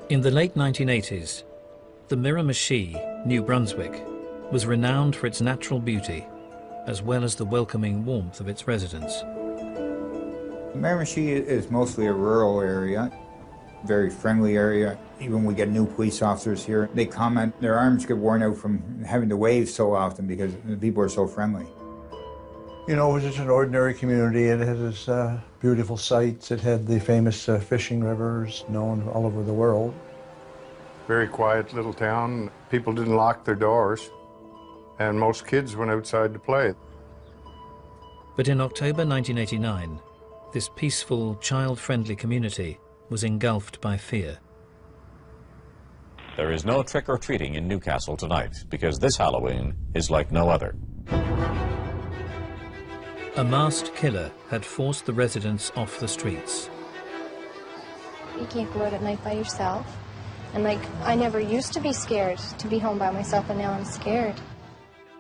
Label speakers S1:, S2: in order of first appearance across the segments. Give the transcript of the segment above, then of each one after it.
S1: In the late 1980s, the Miramichi, New Brunswick, was renowned for its natural beauty, as well as the welcoming warmth of its residents.
S2: Miramichi is mostly a rural area, very friendly area. Even when we get new police officers here, they comment their arms get worn out from having to wave so often because the people are so friendly.
S3: You know, it was just an ordinary community. It had its beautiful sights. It had the famous fishing rivers known all over the world.
S4: Very quiet little town. People didn't lock their doors, and most kids went outside to play.
S1: But in October 1989, this peaceful, child-friendly community was engulfed by fear.
S5: There is no trick-or-treating in Newcastle tonight because this Halloween is like no other.
S1: A masked killer had forced the residents off the streets.
S6: You can't go out at night by yourself. And I never used to be scared to be home by myself, and now I'm scared.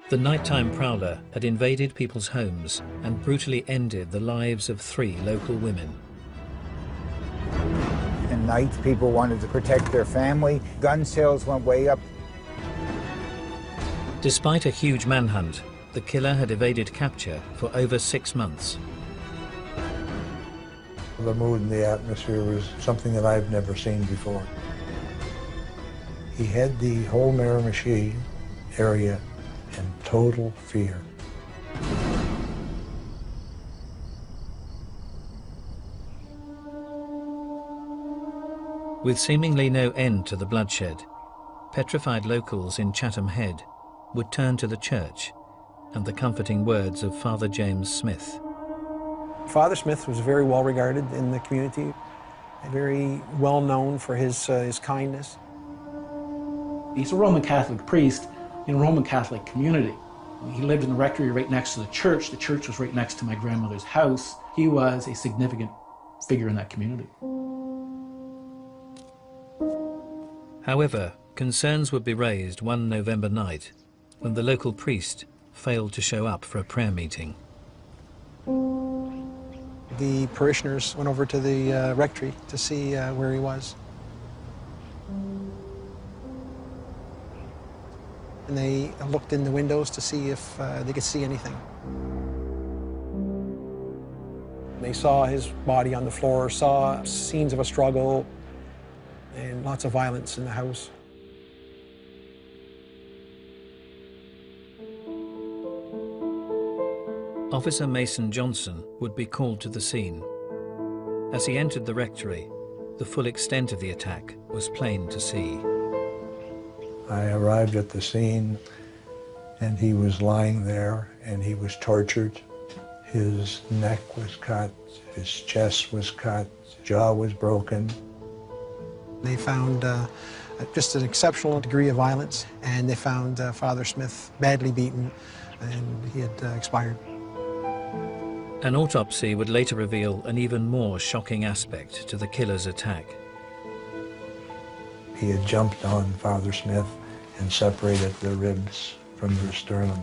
S1: The nighttime prowler had invaded people's homes and brutally ended the lives of 3 local women.
S2: At night, people wanted to protect their family. Gun sales went way up.
S1: Despite a huge manhunt, the killer had evaded capture for over 6 months.
S3: The mood and the atmosphere was something that I've never seen before. He had the whole Miramichi area in total fear.
S1: With seemingly no end to the bloodshed, petrified locals in Chatham Head would turn to the church and the comforting words of Father James Smith.
S7: Father Smith was very well regarded in the community, very well known for his kindness.
S8: He's a Roman Catholic priest in a Roman Catholic community. He lived in the rectory right next to the church. The church was right next to my grandmother's house. He was a significant figure in that community.
S1: However, concerns would be raised one November night when the local priest failed to show up for a prayer meeting.
S7: The parishioners went over to the rectory to see where he was. And they looked in the windows to see if they could see anything. They saw his body on the floor, saw scenes of a struggle, and lots of violence in the house.
S1: Officer Mason Johnson would be called to the scene. As he entered the rectory, the full extent of the attack was plain to see.
S3: I arrived at the scene, and he was lying there, and he was tortured. His neck was cut, his chest was cut, his jaw was broken.
S7: They found just an exceptional degree of violence, and they found Father Smith badly beaten, and he had expired.
S1: An autopsy would later reveal an even more shocking aspect to the killer's attack.
S3: He had jumped on Father Smith and separated the ribs from the sternum.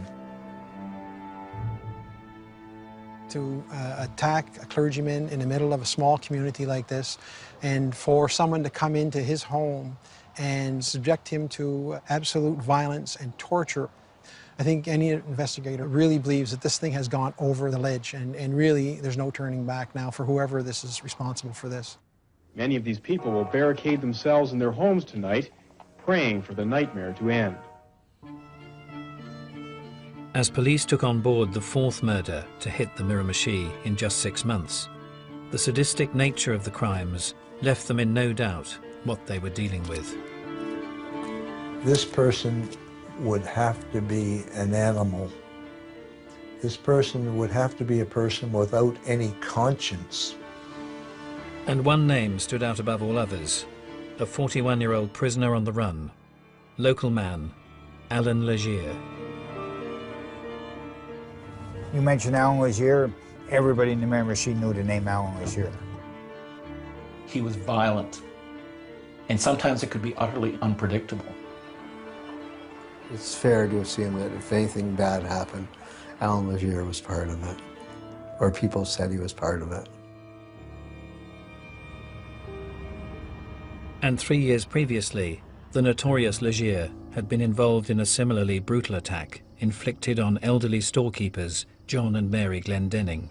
S7: To attack a clergyman in the middle of a small community like this, and for someone to come into his home and subject him to absolute violence and torture, I think any investigator really believes that this thing has gone over the ledge, and really there's no turning back now for whoever this is responsible for this.
S9: Many of these people will barricade themselves in their homes tonight, praying for the nightmare to end.
S1: As police took on board the 4th murder to hit the Miramichi in just 6 months, the sadistic nature of the crimes left them in no doubt what they were dealing with.
S3: This person would have to be an animal. This person would have to be a person without any conscience.
S1: And one name stood out above all others, a 41-year-old prisoner on the run, local man, Allan Legere.
S2: You mentioned Allan Legere, everybody in the Miramichi knew the name Allan Legere.
S8: He was violent, and sometimes it could be utterly unpredictable.
S10: It's fair to assume that if anything bad happened, Allan Legere was part of it, or people said he was part of it.
S1: And 3 years previously, the notorious Legere had been involved in a similarly brutal attack inflicted on elderly storekeepers John and Mary Glendenning.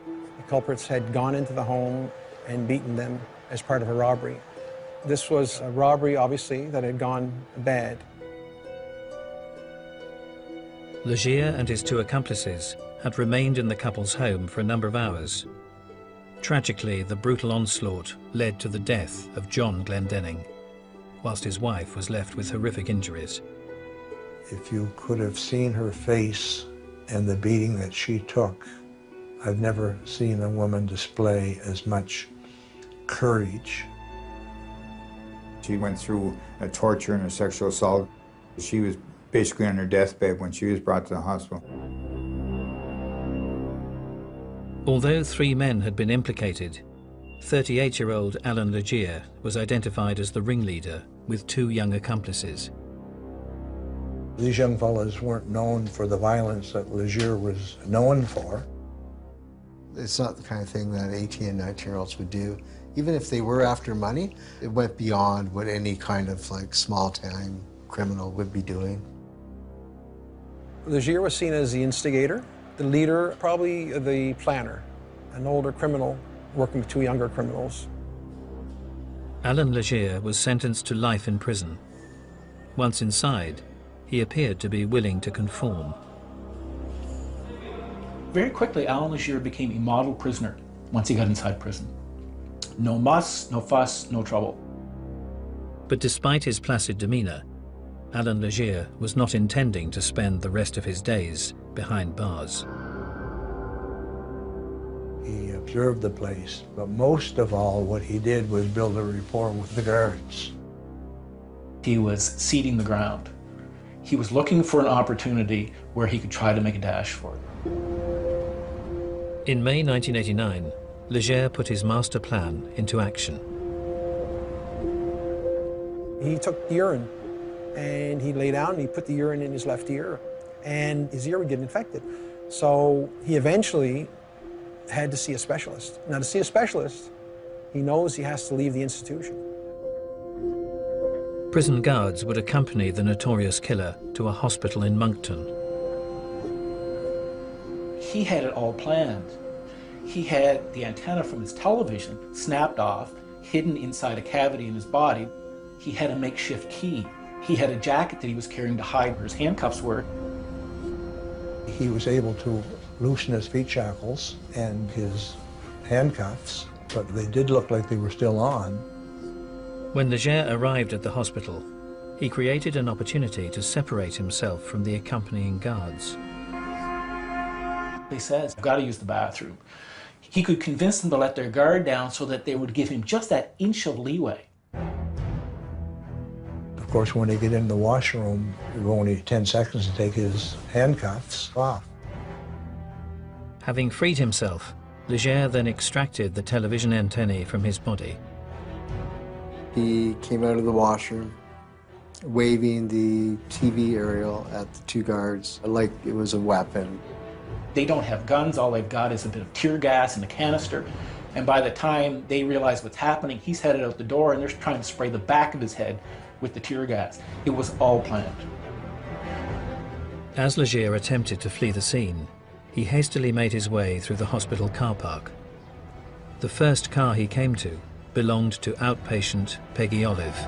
S7: The culprits had gone into the home and beaten them as part of a robbery. This was a robbery, obviously, that had gone bad.
S1: Legere and his 2 accomplices had remained in the couple's home for a number of hours. Tragically, the brutal onslaught led to the death of John Glendenning, whilst his wife was left with horrific injuries.
S3: If you could have seen her face and the beating that she took, I've never seen a woman display as much courage.
S2: She went through a torture and a sexual assault. She was basically on her deathbed when she was brought to the hospital.
S1: Although 3 men had been implicated, 38-year-old Allan Legere was identified as the ringleader with 2 young accomplices.
S3: These young fellas weren't known for the violence that Legere was known for.
S10: It's not the kind of thing that 18 and 19-year-olds would do. Even if they were after money, it went beyond what any kind of like small-time criminal would be doing.
S7: Legere was seen as the instigator, the leader, probably the planner, an older criminal working with 2 younger criminals.
S1: Allan Legere was sentenced to life in prison. Once inside, he appeared to be willing to conform.
S8: Very quickly, Allan Legere became a model prisoner once he got inside prison. No muss, no fuss, no trouble.
S1: But despite his placid demeanor, Allan Legere was not intending to spend the rest of his days behind bars.
S3: He observed the place, but most of all, what he did was build a rapport with the guards.
S8: He was seeding the ground. He was looking for an opportunity where he could try to make a dash for it.
S1: In May 1989, Legere put his master plan into action.
S7: He took urine and he lay down and he put the urine in his left ear, and his ear would get infected. So he eventually had to see a specialist. Now, to see a specialist, he knows he has to leave the institution.
S1: Prison guards would accompany the notorious killer to a hospital in Moncton.
S8: He had it all planned. He had the antenna from his television snapped off, hidden inside a cavity in his body. He had a makeshift key. He had a jacket that he was carrying to hide where his handcuffs were.
S3: He was able to loosen his feet shackles and his handcuffs, but they did look like they were still on.
S1: When Legere arrived at the hospital, he created an opportunity to separate himself from the accompanying guards.
S8: He says, I've got to use the bathroom. He could convince them to let their guard down so that they would give him just that inch of leeway.
S3: Of course, when they get in the washroom, it was only 10 seconds to take his handcuffs off.
S1: Having freed himself, Legere then extracted the television antennae from his body.
S10: He came out of the washroom, waving the TV aerial at the 2 guards like it was a weapon.
S8: They don't have guns, all they've got is a bit of tear gas and a canister. And by the time they realize what's happening, he's headed out the door and they're trying to spray the back of his head with the tear gas. It was all planned.
S1: As Legere attempted to flee the scene, he hastily made his way through the hospital car park. The first car he came to belonged to outpatient Peggy Olive.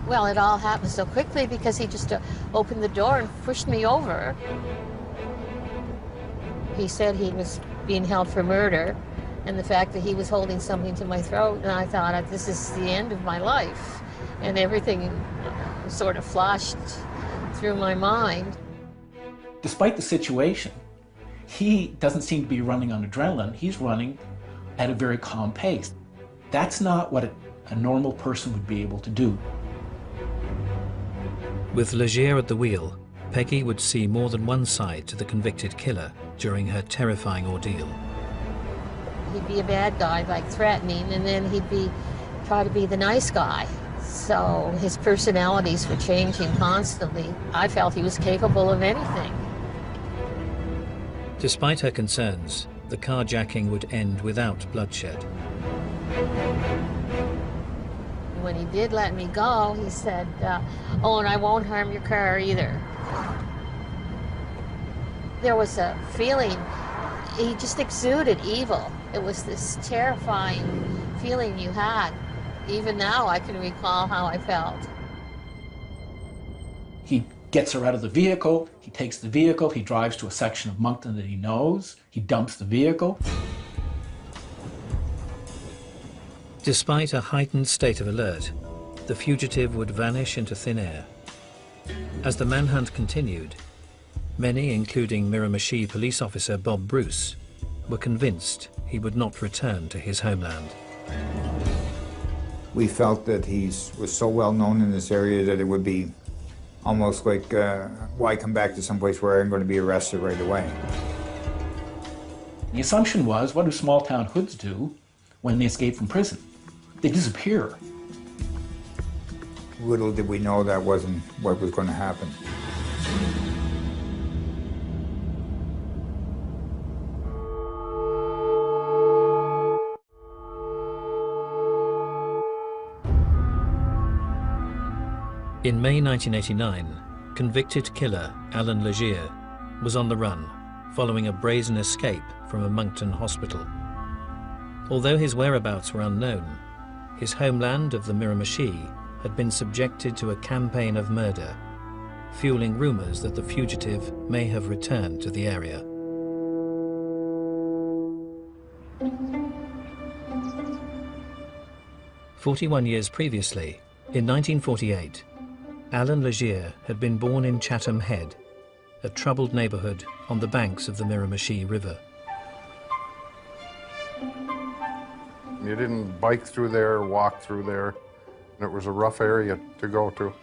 S11: Well, it all happened so quickly because he just opened the door and pushed me over. He said he was being held for murder, and the fact that he was holding something to my throat, and I thought, this is the end of my life. And everything sort of flashed through my mind.
S8: Despite the situation, he doesn't seem to be running on adrenaline. He's running at a very calm pace. That's not what a normal person would be able to do.
S1: With Legere at the wheel, Peggy would see more than one side to the convicted killer during her terrifying ordeal.
S11: He'd be a bad guy, like threatening, and then he'd try to be the nice guy. So his personalities were changing constantly. I felt he was capable of anything.
S1: Despite her concerns, the the carjacking would end without bloodshed.
S11: When he did let me go, he said, oh, and I won't harm your car either. There was a feeling, he just exuded evil. It was this terrifying feeling you had. Even now, I can recall how I felt.
S8: He gets her out of the vehicle, he takes the vehicle, he drives to a section of Moncton that he knows, he dumps the vehicle.
S1: Despite a heightened state of alert, the fugitive would vanish into thin air. As the manhunt continued, many, including Miramichi police officer Bob Bruce, were convinced he would not return to his homeland.
S2: We felt that he was so well known in this area that it would be almost like, why come back to someplace where I'm going to be arrested right away?
S8: The assumption was, what do small town hoods do when they escape from prison? They disappear.
S2: Little did we know that wasn't what was going to happen.
S1: In May 1989, convicted killer Allan Legere was on the run following a brazen escape from a Moncton hospital. Although his whereabouts were unknown, his homeland of the Miramichi had been subjected to a campaign of murder, fueling rumours that the fugitive may have returned to the area. "41 years previously, in 1948, Allan Legere had been born in Chatham Head, a troubled neighbourhood on the banks of the Miramichi River.
S4: You didn't bike through there, walk through there, and it was a rough area to go to.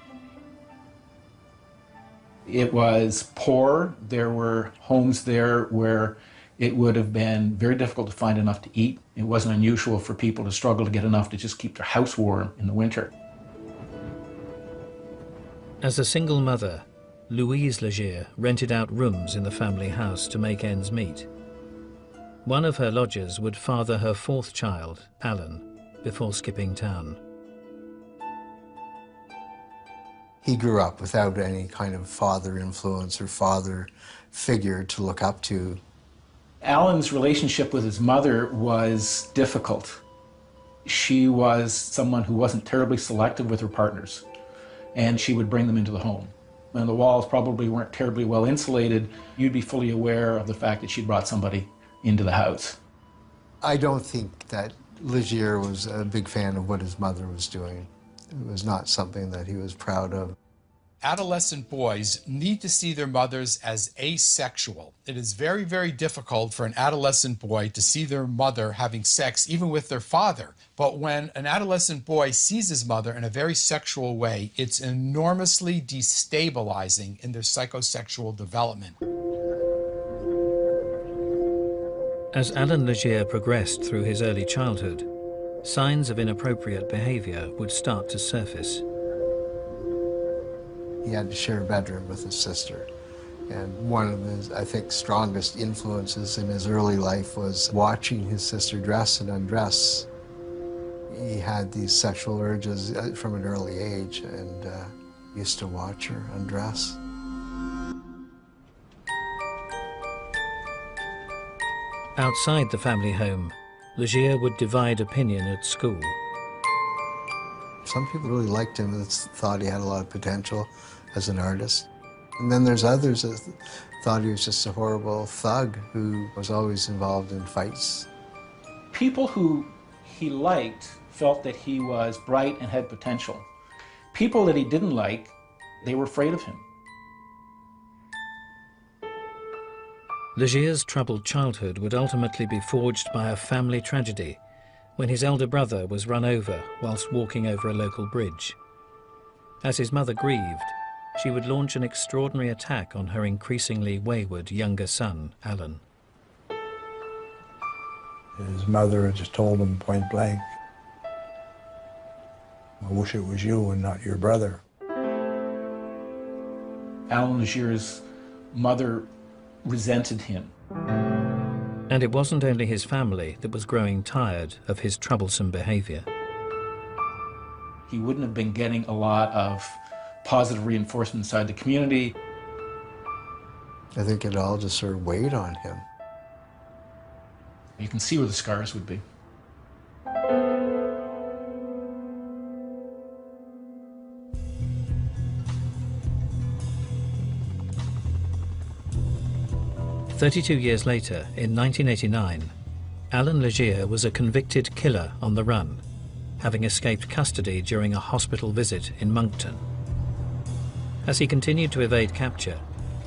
S8: It was poor. There were homes there where it would have been very difficult to find enough to eat. It wasn't unusual for people to struggle to get enough to just keep their house warm in the winter.
S1: As a single mother, Louise Legere rented out rooms in the family house to make ends meet. One of her lodgers would father her fourth child, Allan, before skipping town.
S10: He grew up without any kind of father influence or father figure to look up to.
S8: Allan's relationship with his mother was difficult. She was someone who wasn't terribly selective with her partners, and she would bring them into the home. And the walls probably weren't terribly well insulated. You'd be fully aware of the fact that she brought somebody into the house.
S10: I don't think that Legere was a big fan of what his mother was doing. It was not something that he was proud of.
S12: Adolescent boys need to see their mothers as asexual. It is very, very difficult for an adolescent boy to see their mother having sex, even with their father. But when an adolescent boy sees his mother in a very sexual way, it's enormously destabilizing in their psychosexual development.
S1: As Allan Legere progressed through his early childhood, signs of inappropriate behaviour would start to surface.
S10: He had to share a bedroom with his sister. And one of his, I think, strongest influences in his early life was watching his sister dress and undress. He had these sexual urges from an early age and used to watch her undress.
S1: Outside the family home, Legere would divide opinion at school.
S10: Some people really liked him and thought he had a lot of potential as an artist. And then there's others that thought he was just a horrible thug who was always involved in fights.
S8: People who he liked felt that he was bright and had potential. People that he didn't like, they were afraid of him.
S1: Legere's troubled childhood would ultimately be forged by a family tragedy when his elder brother was run over whilst walking over a local bridge. As his mother grieved, she would launch an extraordinary attack on her increasingly wayward younger son, Allan.
S3: His mother had just told him point blank, "I wish it was you and not your brother."
S8: Allan Legere's mother resented him.
S1: And it wasn't only his family that was growing tired of his troublesome behavior.
S8: He wouldn't have been getting a lot of positive reinforcement inside the community.
S10: I think it all just sort of weighed on him.
S8: You can see where the scars would be.
S1: "32 years later, in 1989, Allan Legere was a convicted killer on the run, having escaped custody during a hospital visit in Moncton. As he continued to evade capture,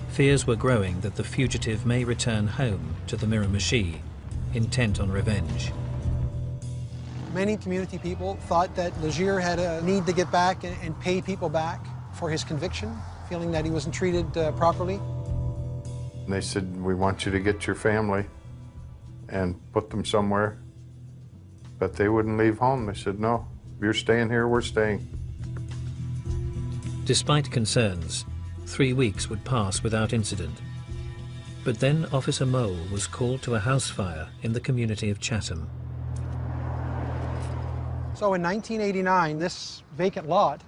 S1: fears were growing that the fugitive may return home to the Miramichi, intent on revenge.
S7: Many community people thought that Legere had a need to get back and pay people back for his conviction, feeling that he wasn't treated properly.
S4: And they said, we want you to get your family and put them somewhere. But they wouldn't leave home. They said, no, if you're staying here, we're staying.
S1: Despite concerns, 3 weeks would pass without incident. But then Officer Mole was called to a house fire in the community of Chatham.
S7: So in 1989, this vacant lot,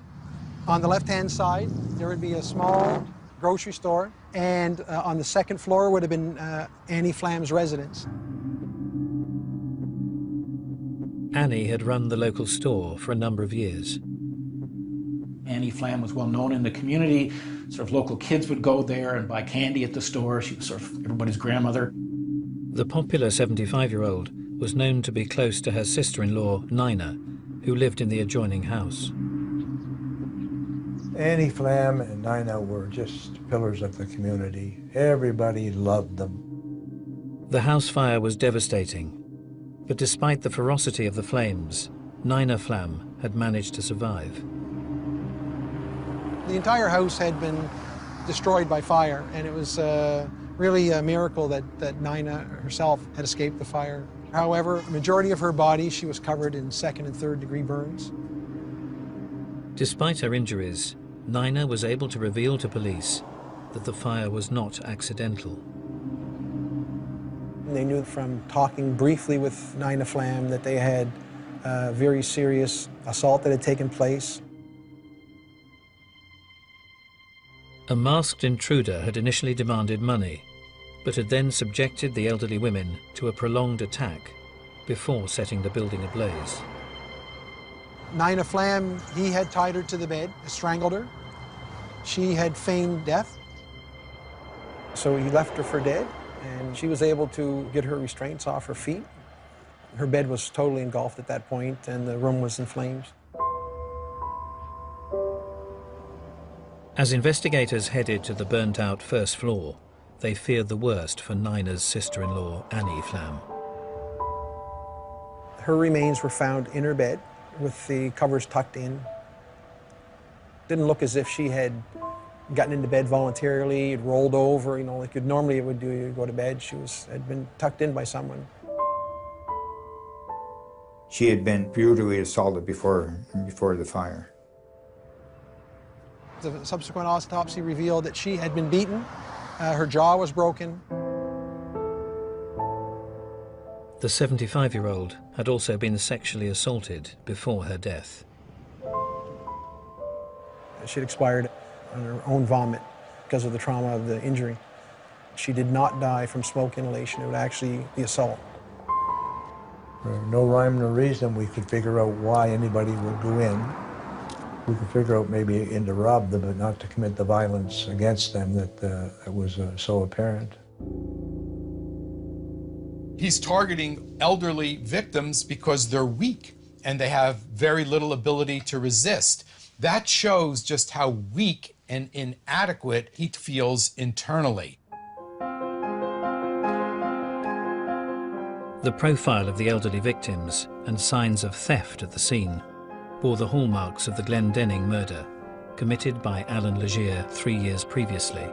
S7: on the left-hand side, there would be a small grocery store, and on the second floor would have been Annie Flam's residence.
S1: Annie had run the local store for a number of years.
S8: Annie Flam was well known in the community. Sort of local kids would go there and buy candy at the store. She was sort of everybody's grandmother.
S1: The popular 75-year-old was known to be close to her sister-in-law, Nina, who lived in the adjoining house.
S3: Annie Flam and Nina were just pillars of the community. Everybody loved them.
S1: The house fire was devastating, but despite the ferocity of the flames, Nina Flam had managed to survive.
S7: The entire house had been destroyed by fire, and it was really a miracle that Nina herself had escaped the fire. However, the majority of her body, she was covered in 2nd and 3rd degree burns.
S1: Despite her injuries, Nina was able to reveal to police that the fire was not accidental.
S7: They knew from talking briefly with Nina Flam that they had a very serious assault that had taken place.
S1: A masked intruder had initially demanded money, but had then subjected the elderly women to a prolonged attack before setting the building ablaze.
S7: Nina Flam, he had tied her to the bed, strangled her. She had feigned death. So he left her for dead, and she was able to get her restraints off her feet. Her bed was totally engulfed at that point, and the room was in flames.
S1: As investigators headed to the burnt-out first floor, they feared the worst for Nina's sister-in-law, Annie Flam.
S7: Her remains were found in her bed with the covers tucked in. Didn't look as if she had gotten into bed voluntarily, rolled over, you know, like normally it would do you go to bed. She had been tucked in by someone.
S2: She had been brutally assaulted before the fire.
S7: The subsequent autopsy revealed that she had been beaten, her jaw was broken.
S1: The 75-year-old had also been sexually assaulted before her death.
S7: She had expired on her own vomit because of the trauma of the injury. She did not die from smoke inhalation, it was actually the assault.
S3: For no rhyme or reason we could figure out why anybody would go in. We could figure out maybe in to rob them, but not to commit the violence against them that was so apparent.
S12: He's targeting elderly victims because they're weak and they have very little ability to resist. That shows just how weak and inadequate he feels internally.
S1: The profile of the elderly victims and signs of theft at the scene bore the hallmarks of the Glendenning murder, committed by Allan Legere 3 years previously.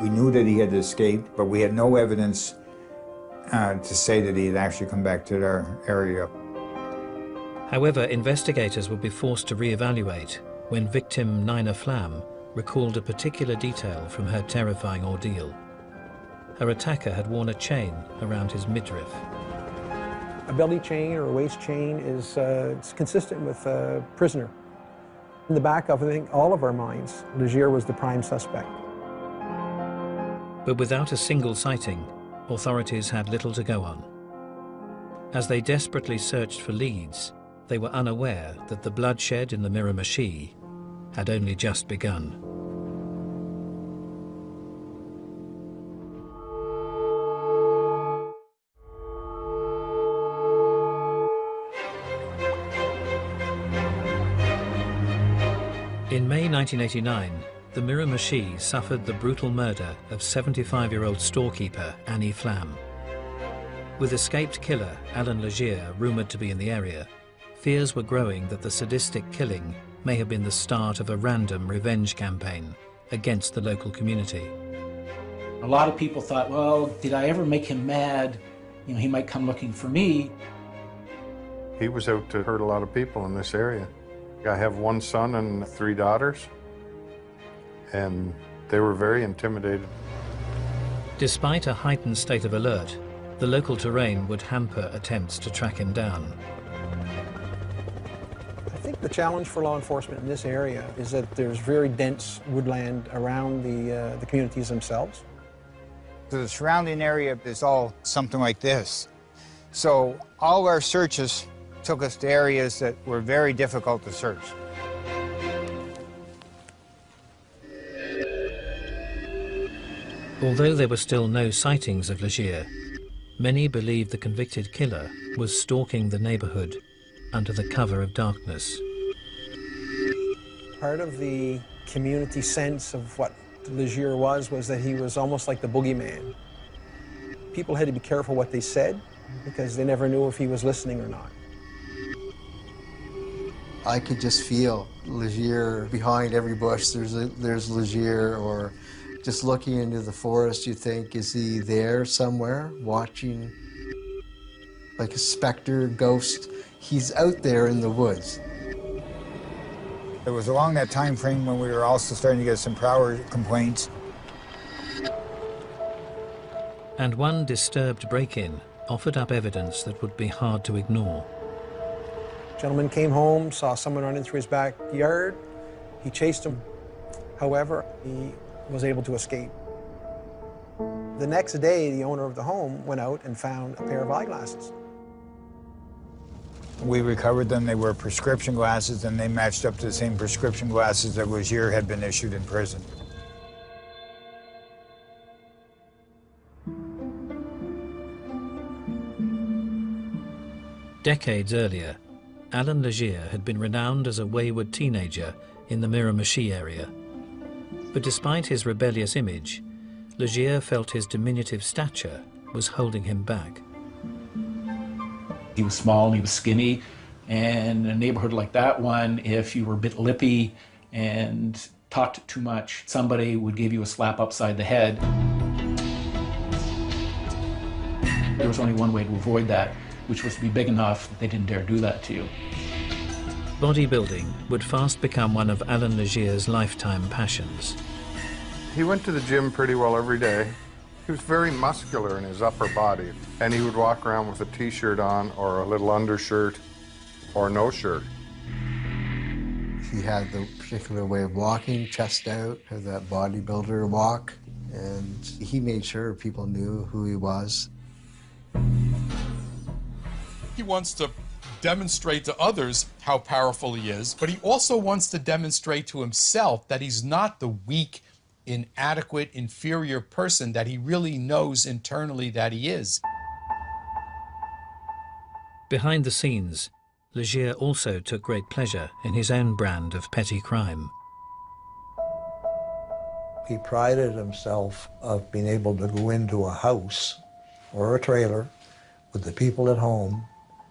S2: We knew that he had escaped, but we had no evidence to say that he had actually come back to our area.
S1: However, investigators would be forced to re-evaluate when victim Nina Flam recalled a particular detail from her terrifying ordeal. her attacker had worn a chain around his midriff.
S7: A belly chain or a waist chain is it's consistent with a prisoner. In the back of, I think, all of our minds, Legere was the prime suspect.
S1: But without a single sighting, authorities had little to go on. As they desperately searched for leads, they were unaware that the bloodshed in the Miramichi had only just begun. In May 1989, the Miramichi suffered the brutal murder of 75-year-old storekeeper Annie Flam. With escaped killer Allan Legere rumoured to be in the area, fears were growing that the sadistic killing may have been the start of a random revenge campaign against the local community.
S8: A lot of people thought, well, did I ever make him mad? You know, he might come looking for me.
S4: He was out to hurt a lot of people in this area. I have one son and 3 daughters, and they were very intimidated.
S1: Despite a heightened state of alert, the local terrain would hamper attempts to track him down.
S7: I think the challenge for law enforcement in this area is that there's very dense woodland around the communities themselves.
S2: The surrounding area is all something like this. So all our searches took us to areas that were very difficult to search.
S1: Although there were still no sightings of Legere, many believed the convicted killer was stalking the neighbourhood under the cover of darkness.
S7: Part of the community sense of what Legere was that he was almost like the boogeyman. People had to be careful what they said because they never knew if he was listening or not.
S10: I could just feel Legere behind every bush. There's Legere, or just looking into the forest, you think, is he there somewhere watching like a specter, ghost? He's out there in the woods.
S2: It was along that time frame when we were also starting to get some prowler complaints.
S1: And one disturbed break-in offered up evidence that would be hard to ignore.
S7: Gentleman came home, saw someone running through his backyard. He chased him. However, he was able to escape. The next day, the owner of the home went out and found a pair of eyeglasses.
S2: We recovered them. They were prescription glasses, and they matched up to the same prescription glasses that Legere had been issued in prison.
S1: Decades earlier, Allan Legere had been renowned as a wayward teenager in the Miramichi area. But despite his rebellious image, Legere felt his diminutive stature was holding him back.
S8: He was small and he was skinny, and in a neighborhood like that one, if you were a bit lippy and talked too much, somebody would give you a slap upside the head. There was only one way to avoid that, which was to be big enough that they didn't dare do that to you.
S1: Bodybuilding would fast become one of Allan Legere's lifetime passions.
S4: He went to the gym pretty well every day. He was very muscular in his upper body, and he would walk around with a t-shirt on or a little undershirt or no shirt.
S10: He had the particular way of walking, chest out, had that bodybuilder walk, and he made sure people knew who he was.
S12: He wants to demonstrate to others how powerful he is, but he also wants to demonstrate to himself that he's not the weak, inadequate, inferior person that he really knows internally that he is.
S1: Behind the scenes, Legere also took great pleasure in his own brand of petty crime.
S3: He prided himself of being able to go into a house or a trailer with the people at home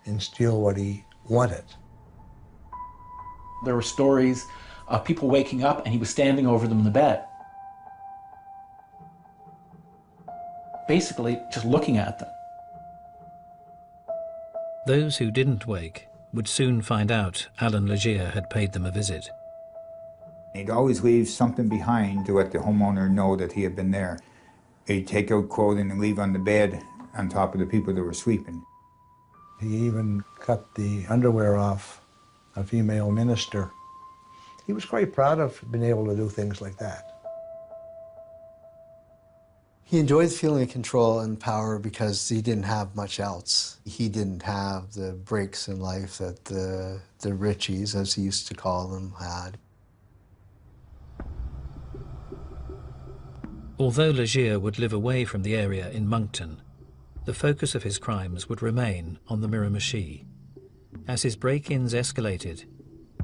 S3: and steal what he wanted.
S8: There were stories of people waking up and he was standing over them in the bed, basically just looking at them.
S1: Those who didn't wake would soon find out Allan Legere had paid them a visit.
S2: He'd always leave something behind to let the homeowner know that he had been there. He'd take out clothing and leave on the bed on top of the people that were sweeping.
S3: He even cut the underwear off a female minister. He was quite proud of being able to do things like that.
S10: He enjoyed the feeling of control and power because he didn't have much else. He didn't have the breaks in life that the Richies, as he used to call them, had.
S1: Although Legere would live away from the area in Moncton, the focus of his crimes would remain on the Miramichi. As his break-ins escalated,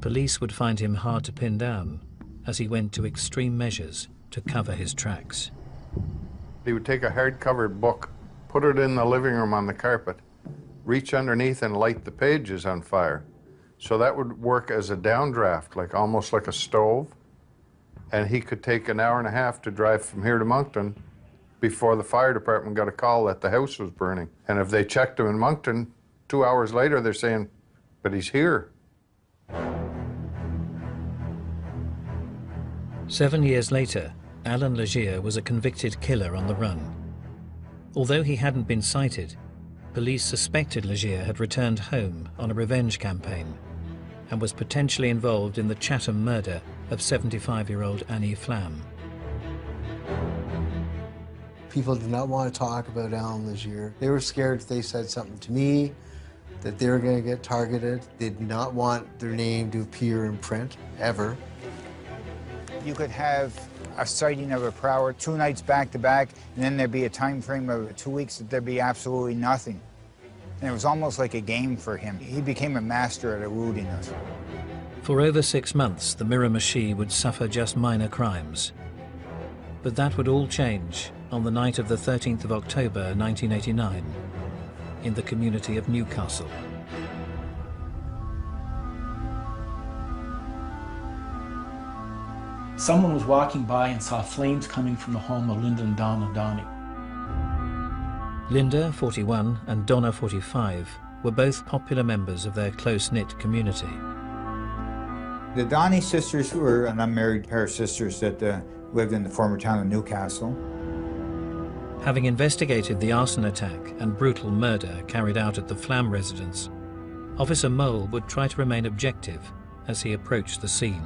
S1: police would find him hard to pin down as he went to extreme measures to cover his tracks.
S4: He would take a hard-covered book, put it in the living room on the carpet, reach underneath and light the pages on fire. So that would work as a downdraft, almost like a stove. And he could take an hour and a half to drive from here to Moncton before the fire department got a call that the house was burning. And if they checked him in Moncton, 2 hours later, they're saying, but he's here.
S1: 7 years later, Allan Legere was a convicted killer on the run. Although he hadn't been cited, police suspected Legere had returned home on a revenge campaign and was potentially involved in the Chatham murder of 75-year-old Annie Flam.
S10: People did not want to talk about Allan Legere. They were scared if they said something to me, that they were going to get targeted. They did not want their name to appear in print, ever.
S2: You could have a sighting of a prowler 2 nights back to back, and then there'd be a time frame of 2 weeks that there'd be absolutely nothing. And it was almost like a game for him. He became a master at eluding us.
S1: For over 6 months, the Miramichi would suffer just minor crimes. But that would all change on the night of the 13th of October 1989 in the community of Newcastle.
S8: Someone was walking by and saw flames coming from the home of Linda and Donna Donnie.
S1: Linda, 41, and Donna, 45, were both popular members of their close-knit community.
S2: The Donnie sisters were an unmarried pair of sisters that lived in the former town of Newcastle.
S1: Having investigated the arson attack and brutal murder carried out at the Flam residence, Officer Mole would try to remain objective as he approached the scene.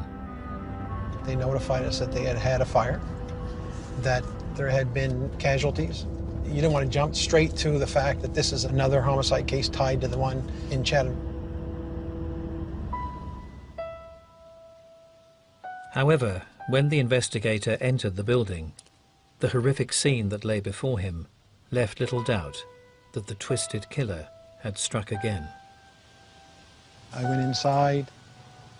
S7: They notified us that they had had a fire, that there had been casualties. You didn't want to jump straight to the fact that this is another homicide case tied to the one in Chatham.
S1: However, when the investigator entered the building, the horrific scene that lay before him left little doubt that the twisted killer had struck again.
S7: I went inside.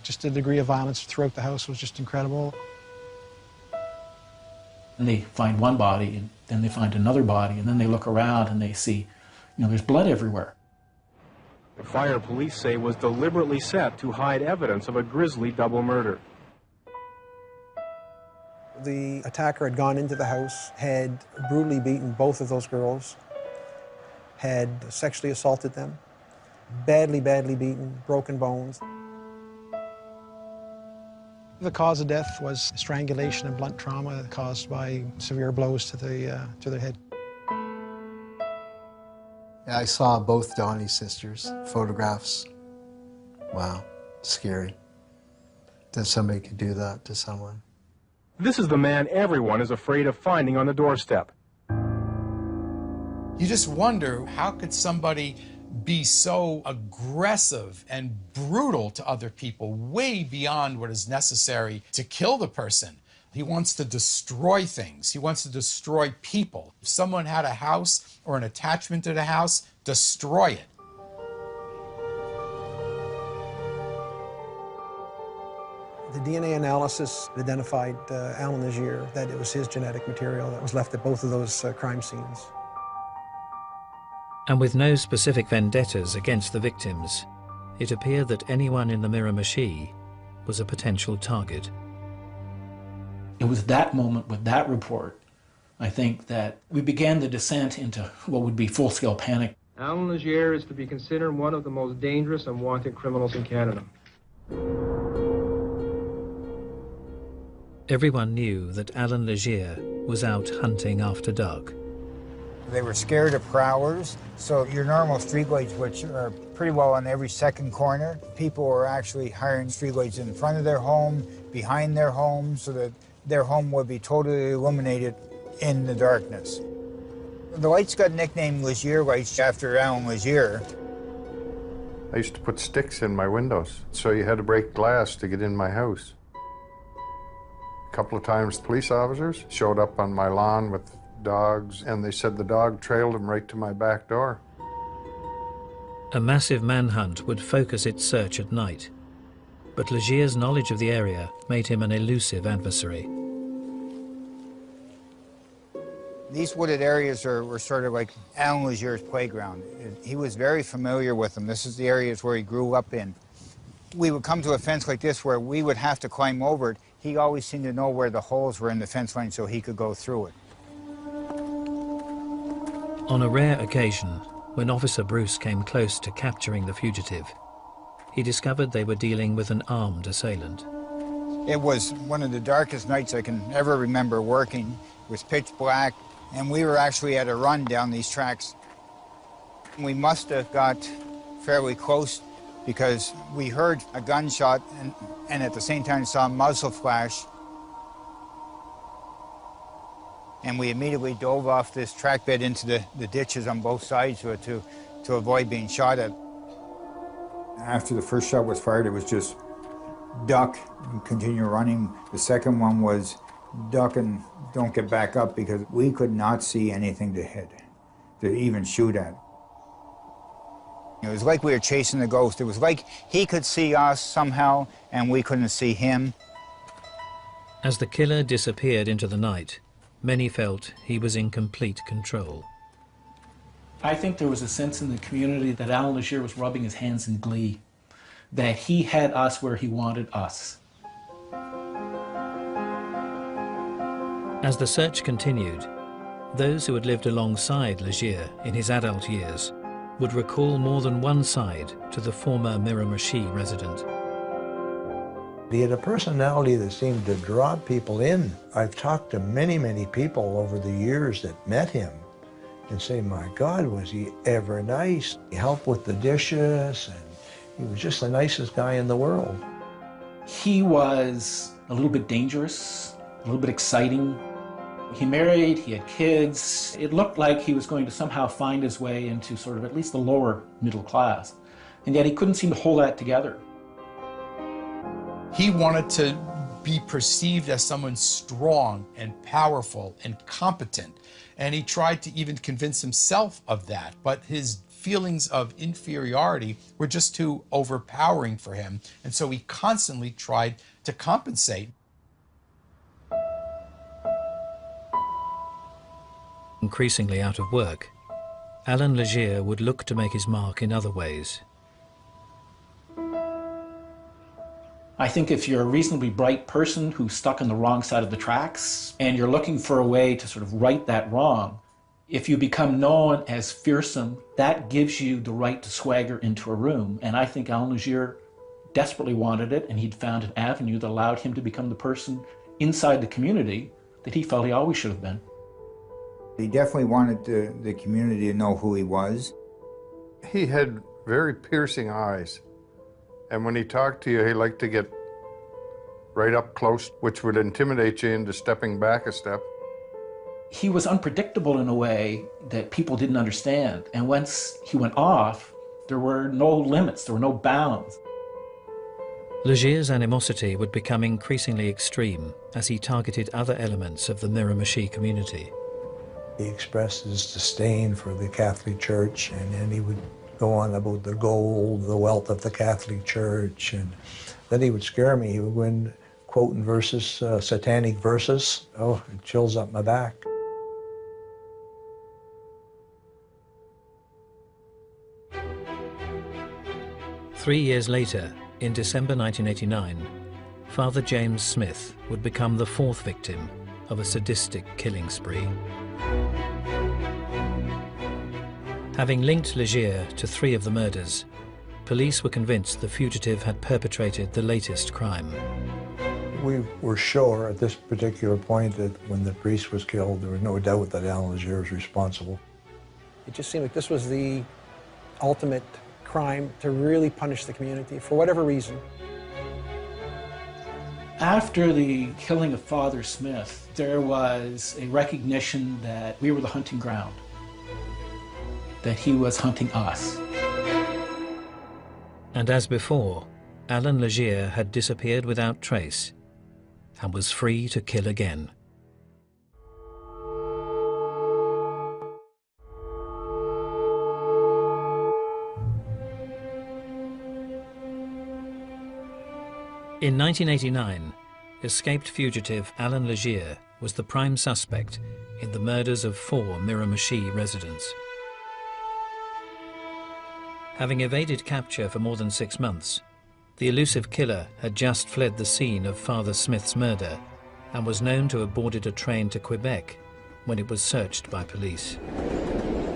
S7: Just the degree of violence throughout the house was just incredible.
S8: And they find one body, and then they find another body, and then they look around and they see, there's blood everywhere.
S9: The fire, police say, was deliberately set to hide evidence of a grisly double murder.
S7: The attacker had gone into the house, had brutally beaten both of those girls, had sexually assaulted them, badly, badly beaten, broken bones. The cause of death was strangulation and blunt trauma caused by severe blows to their head.
S10: I saw both Donnie's sisters, photographs. Wow, scary that somebody could do that to someone.
S9: This is the man everyone is afraid of finding on the doorstep.
S12: You just wonder, how could somebody be so aggressive and brutal to other people, way beyond what is necessary to kill the person? He wants to destroy things. He wants to destroy people. If someone had a house or an attachment to the house, destroy it.
S7: The DNA analysis identified Allan Legere, that it was his genetic material that was left at both of those crime scenes.
S1: And with no specific vendettas against the victims, it appeared that anyone in the Miramichi was a potential target.
S8: It was that moment with that report, I think, that we began the descent into what would be full-scale panic.
S9: Allan Legere is to be considered one of the most dangerous and wanted criminals in Canada.
S1: Everyone knew that Allan Legere was out hunting after dark.
S2: They were scared of prowlers, so your normal streetlights, which are pretty well on every second corner, people were actually hiring streetlights in front of their home, behind their home, so that their home would be totally illuminated in the darkness. The lights got nicknamed Legere lights after Allan Legere.
S4: I used to put sticks in my windows, so you had to break glass to get in my house. A couple of times police officers showed up on my lawn with dogs, and they said the dog trailed them right to my back door.
S1: A massive manhunt would focus its search at night, but Legere's knowledge of the area made him an elusive adversary.
S2: These wooded areas were sort of like Allan Legere's playground. He was very familiar with them. This is the areas where he grew up in. We would come to a fence like this where we would have to climb over it. He always seemed to know where the holes were in the fence line so he could go through it.
S1: On a rare occasion, when Officer Bruce came close to capturing the fugitive, he discovered they were dealing with an armed assailant.
S2: It was one of the darkest nights I can ever remember working. It was pitch black, and we were actually at a run down these tracks. We must have got fairly close because we heard a gunshot and at the same time saw a muzzle flash. And we immediately dove off this track bed into the ditches on both sides to avoid being shot at. After the first shot was fired, it was just duck and continue running. The second one was duck and don't get back up because we could not see anything to hit, to even shoot at. It was like we were chasing the ghost. It was like he could see us somehow and we couldn't see him.
S1: As the killer disappeared into the night, many felt he was in complete control.
S8: I think there was a sense in the community that Allan Legere was rubbing his hands in glee, that he had us where he wanted us.
S1: As the search continued, those who had lived alongside Legere in his adult years would recall more than one side to the former Miramichi resident.
S3: He had a personality that seemed to draw people in. I've talked to many, many people over the years that met him and say, my God, was he ever nice. He helped with the dishes, and he was just the nicest guy in the world.
S8: He was a little bit dangerous, a little bit exciting. He married, he had kids. It looked like he was going to somehow find his way into sort of at least the lower middle class. And yet he couldn't seem to hold that together.
S12: He wanted to be perceived as someone strong and powerful and competent. And he tried to even convince himself of that. But his feelings of inferiority were just too overpowering for him. And so he constantly tried to compensate.
S1: Increasingly out of work, Allan Legere would look to make his mark in other ways.
S8: I think if you're a reasonably bright person who's stuck on the wrong side of the tracks and you're looking for a way to sort of right that wrong, if you become known as fearsome, that gives you the right to swagger into a room. And I think Allan Legere desperately wanted it, and he'd found an avenue that allowed him to become the person inside the community that he felt he always should have been.
S2: He definitely wanted the community to know who he was.
S4: He had very piercing eyes. And when he talked to you, he liked to get right up close, which would intimidate you into stepping back a step.
S8: He was unpredictable in a way that people didn't understand. And once he went off, there were no limits, there were no bounds.
S1: Legere's animosity would become increasingly extreme as he targeted other elements of the Miramichi community.
S3: He expressed his disdain for the Catholic Church, and then he would go on about the gold, the wealth of the Catholic Church, and then he would scare me. He would go in quoting verses, satanic verses. Oh, it chills up my back.
S1: Three years later, in December 1989, Father James Smith would become the fourth victim of a sadistic killing spree. Having linked Legere to 3 of the murders, police were convinced the fugitive had perpetrated the latest crime.
S3: We were sure at this particular point that when the priest was killed, there was no doubt that Allan Legere was responsible.
S7: It just seemed like this was the ultimate crime to really punish the community for whatever reason.
S8: After the killing of Father Smith, there was a recognition that we were the hunting ground, that he was hunting us.
S1: And as before, Allan Legere had disappeared without trace and was free to kill again. In 1989, escaped fugitive Allan Legere was the prime suspect in the murders of 4 Miramichi residents. Having evaded capture for more than 6 months, the elusive killer had just fled the scene of Father Smith's murder and was known to have boarded a train to Quebec when it was searched by police.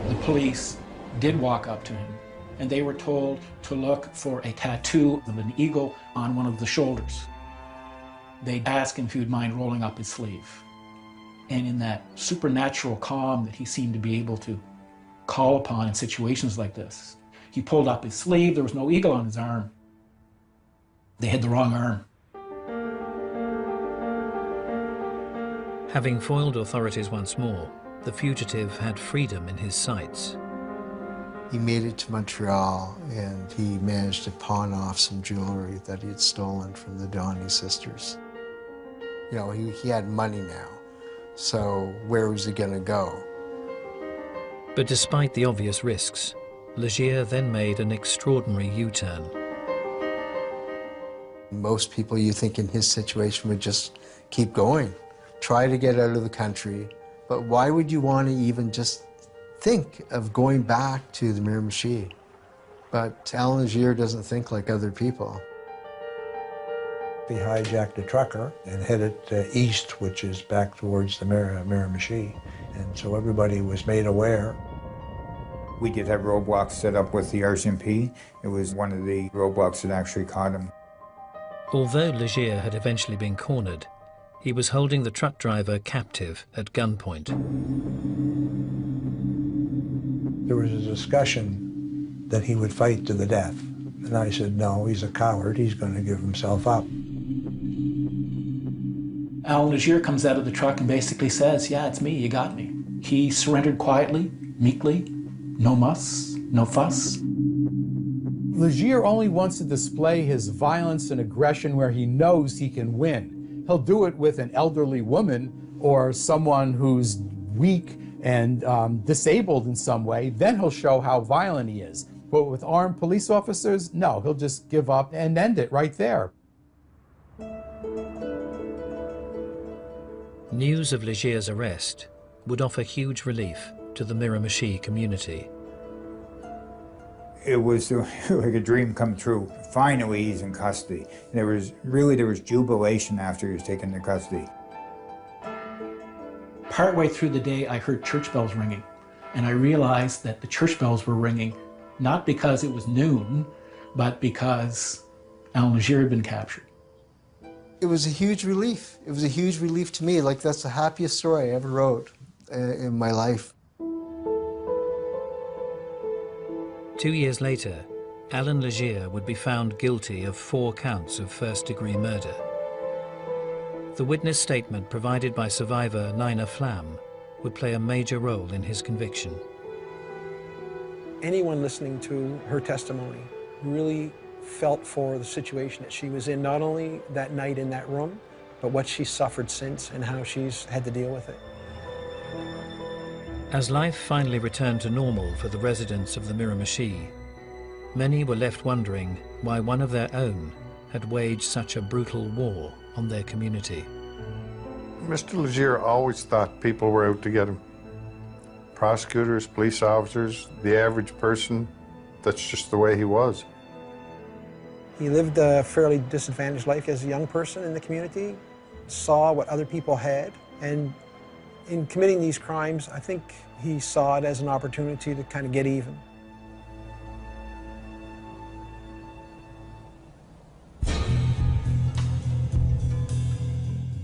S8: The police did walk up to him, and they were told to look for a tattoo of an eagle on one of the shoulders. They asked him if he would mind rolling up his sleeve. And in that supernatural calm that he seemed to be able to call upon in situations like this, he pulled up his sleeve. There was no eagle on his arm. They had the wrong arm.
S1: Having foiled authorities once more, the fugitive had freedom in his sights.
S10: He made it to Montreal, and he managed to pawn off some jewelry that he had stolen from the Donny sisters. You know, he had money now, so where was he going to go?
S1: But despite the obvious risks, Legere then made an extraordinary U-turn.
S10: Most people, you think, in his situation would just keep going, try to get out of the country, but why would you want to even just think of going back to the Miramichi? But Allan Legere doesn't think like other people.
S3: He hijacked a trucker and headed east, which is back towards the Miramichi, and so everybody was made aware.
S2: We did have roadblocks set up with the RCMP. It was one of the roadblocks that actually caught him.
S1: Although Legere had eventually been cornered, he was holding the truck driver captive at gunpoint.
S3: There was a discussion that he would fight to the death. And I said, no, he's a coward. He's going to give himself up.
S8: Allan Legere comes out of the truck and basically says, yeah, it's me, you got me. He surrendered quietly, meekly, no muss, no fuss.
S13: Legere only wants to display his violence and aggression where he knows he can win. He'll do it with an elderly woman or someone who's weak and disabled in some way. Then he'll show how violent he is. But with armed police officers, no, he'll just give up and end it right there.
S1: News of Legere's arrest would offer huge relief to the Miramichi community.
S2: It was like a dream come true. Finally, he's in custody. There was jubilation after he was taken into custody.
S8: Partway through the day, I heard church bells ringing, and I realized that the church bells were ringing not because it was noon, but because Allan Legere had been captured.
S10: It was a huge relief. It was a huge relief to me. Like, that's the happiest story I ever wrote in my life.
S1: 2 years later, Allan Legere would be found guilty of 4 counts of first-degree murder. The witness statement provided by survivor Nina Flam would play a major role in his conviction.
S7: Anyone listening to her testimony really felt for the situation that she was in, not only that night in that room, but what she suffered since and how she's had to deal with it.
S1: As life finally returned to normal for the residents of the Miramichi, many were left wondering why one of their own had waged such a brutal war on their community.
S4: Mr. Legere always thought people were out to get him. Prosecutors, police officers, the average person, that's just the way he was.
S7: He lived a fairly disadvantaged life as a young person in the community, saw what other people had, and in committing these crimes, I think he saw it as an opportunity to kind of get even.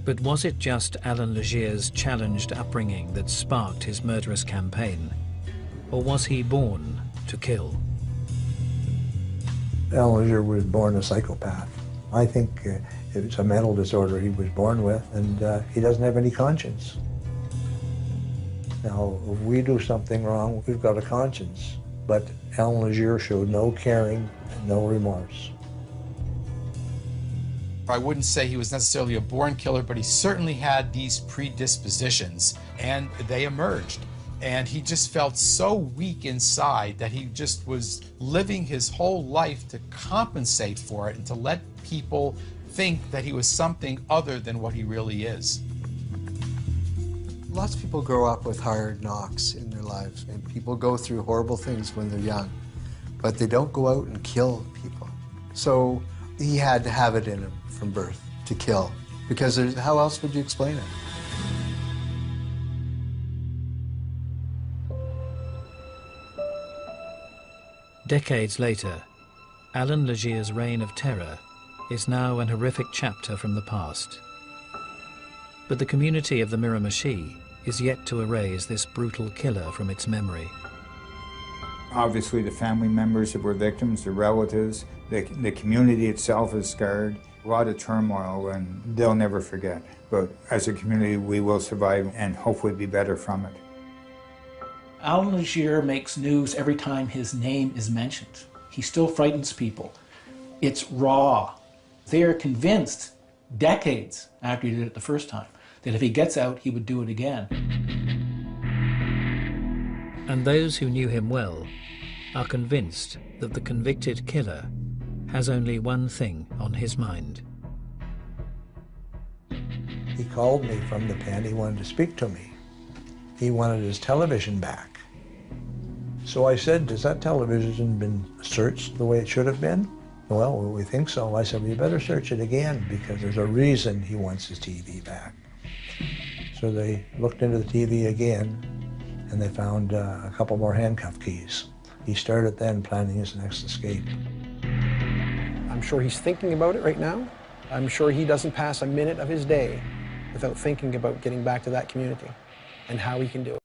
S1: But was it just Allan Legere's challenged upbringing that sparked his murderous campaign? Or was he born to kill?
S3: Allan Legere was born a psychopath. I think it's a mental disorder he was born with, and he doesn't have any conscience. Now, if we do something wrong, we've got a conscience. But Allan Legere showed no caring and no remorse.
S12: I wouldn't say he was necessarily a born killer, but he certainly had these predispositions, and they emerged. And he just felt so weak inside that he just was living his whole life to compensate for it and to let people think that he was something other than what he really is.
S10: Lots of people grow up with hard knocks in their lives, and people go through horrible things when they're young, but they don't go out and kill people. So he had to have it in him from birth to kill, because how else would you explain it?
S1: Decades later, Allan Legere's reign of terror is now an horrific chapter from the past. But the community of the Miramichi is yet to erase this brutal killer from its memory.
S2: Obviously, the family members that were victims, the relatives, the community itself is scarred. A lot of turmoil, and they'll never forget. But as a community, we will survive and hopefully be better from it.
S8: Allan Legere makes news every time his name is mentioned. He still frightens people. It's raw. They are convinced, decades after he did it the first time, that if he gets out, he would do it again.
S1: And those who knew him well are convinced that the convicted killer has only one thing on his mind.
S3: He called me from the pen. He wanted to speak to me. He wanted his television back. So I said, has that television been searched the way it should have been? Well, we think so. I said, well, you better search it again, because there's a reason he wants his TV back. So they looked into the TV again, and they found a couple more handcuff keys. He started then planning his next escape.
S7: I'm sure he's thinking about it right now. I'm sure he doesn't pass a minute of his day without thinking about getting back to that community and how he can do it.